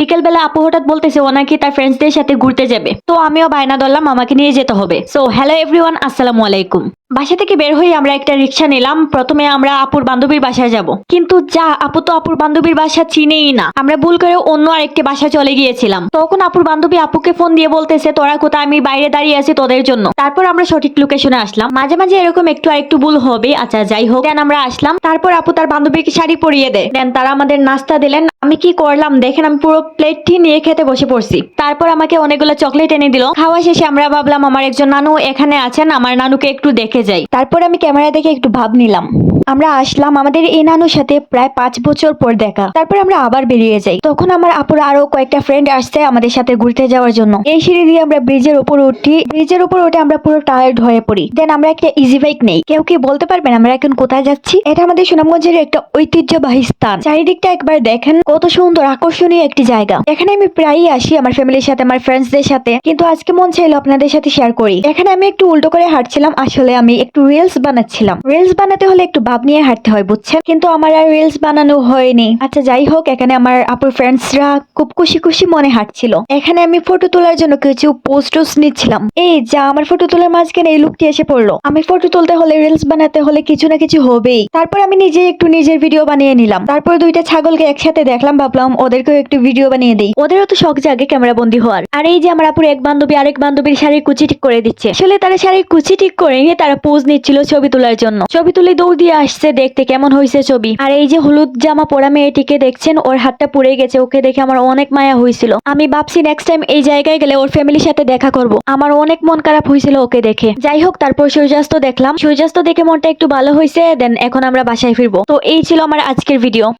বিকেল বেলা আপু হঠাৎ বলতেছে ও নাকি তার ফ্রেন্ডসদের সাথে ঘুরতে যাবে। তো আমিও বায়না ধরলাম আমাকে নিয়ে যেতে হবে। সো হ্যালো এভরিওয়ান, আসসালামু আলাইকুম। বাসা থেকে বের হয়ে আমরা একটা রিক্সা নিলাম। প্রথমে আমরা আপুর বান্ধবীর বাসায় যাব, কিন্তু যা আপু তো আপুর বান্ধবীর বাসা চিনেই না। আমরা ভুল করে অন্য আরেকটি বাসা চলে গিয়েছিলাম। তখন আপুর বান্ধবী আপুকে ফোন দিয়ে বলতেছে তোরা কোথায়, আমি বাইরে দাঁড়িয়ে আছি তোদের জন্য। তারপর আমরা সঠিক লোকেশনে আসলাম। মাঝে মাঝে এরকম একটু আরেকটু ভুল হবে, আচ্ছা যাই হোক। দেন আমরা আসলাম, তারপর আপু তার বান্ধবীকে শাড়ি পরিয়ে দেয়। দেন তারা আমাদের নাস্তা দিলেন। আমি কি করলাম দেখেন, আমি পুরো প্লেটটি নিয়ে খেতে বসে পড়ছি। তারপর আমাকে অনেকগুলো চকলেট এনে দিল। খাওয়া শেষে আমরা ভাবলাম আমার একজন নানু এখানে আছেন, আমার নানুকে একটু দেখে যাই। তারপর আমি ক্যামেরা দেখে একটু ভাব নিলাম। আমরা আসলাম, আমাদের এই নানুর সাথে প্রায় 5 বছর পর দেখা। তারপর আমরা আবার বেরিয়ে যাই। তখন আমার আপুর আরো কয়েকটা ফ্রেন্ড আসছে আমাদের সাথে ঘুরতে যাওয়ার জন্য। এই সিঁড়ি দিয়ে আমরা ব্রিজের উপর উঠি। ব্রিজের উপর উঠে আমরা পুরো টায়ার্ড হয়ে পড়ি। দেন আমরা একটা ইজি বাইক নেই। কেউ কি বলতে পারবেন আমরা এখন কোথায় যাচ্ছি? এটা আমাদের সুনামগঞ্জের একটা ঐতিহ্যবাহী স্থান। চারিদিকটা একবার দেখেন, কত সুন্দর আকর্ষণীয় একটি জায়গা। এখানে আমি প্রায়ই আসি আমার ফ্যামিলির সাথে, আমার ফ্রেন্ডসদের সাথে, কিন্তু আজকে মন চাইলো আপনাদের সাথে শেয়ার করি। এখানে আমি একটু উল্টো করে হাঁটছিলাম, আসলে আমি একটু রিলস বানাচ্ছিলাম। রিলস বানাতে হলে একটু ভাব নিয়ে হাঁটতে হয় বুঝছেন, কিন্তু আমার আর রিলস বানানো হয়নি। আচ্ছা যাই হোক, এখানে আমার আপুর ফ্রেন্ডসরা খুব খুশি খুশি মনে হাঁটছিল। এখানে আমি ফটো তোলার জন্য কিছু পোস্টস নিচ্ছিলাম। এই যা, আমার ফটো তোলার মাঝখানে এই লোকটি এসে পড়লো। আমি ফটো তুলতে হলে, রিলস বানাতে হলে কিছু না কিছু হবেই। তারপর আমি নিজে একটু নিজের ভিডিও বানিয়ে নিলাম। তারপর দুইটা ছাগলকে একসাথে দেখলাম, ভাবলাম ওদেরকেও একটু ভিডিও বানিয়ে দিই। ওদেরও তো শখ জাগে ক্যামেরা বন্দী হওয়ার। আর এই যে আমার আপুর এক বান্ধবী আরেক বান্ধবীর শাড়ির কুচি ঠিক করে দিচ্ছে। আসলে তারা শাড়ির কুচি ঠিক করে নিয়ে তারা পোজ নিচ্ছিল ছবি তোলার জন্য। ছবি তুলে দৌড় দিয়ে আসছে দেখতে কেমন হয়েছে ছবি। আর এই যে হলুদ জামা পরা মেয়েটিকে দেখছেন, ওর হাতটা পুড়ে গেছে। ওকে দেখে আমার অনেক মায়া হয়েছিল। আমি ভাবছি নেক্সট টাইম এই জায়গায় গেলে ওর ফ্যামিলির সাথে দেখা করব। আমার অনেক মন খারাপ হয়েছিল ওকে দেখে। যাই হোক, তারপর সূর্যাস্ত দেখলাম। সূর্যাস্ত দেখে মনটা একটু ভালো হয়েছে। দেন এখন আমরা বাসায় ফিরবো। তো এই ছিল আমার আজকের ভিডিও।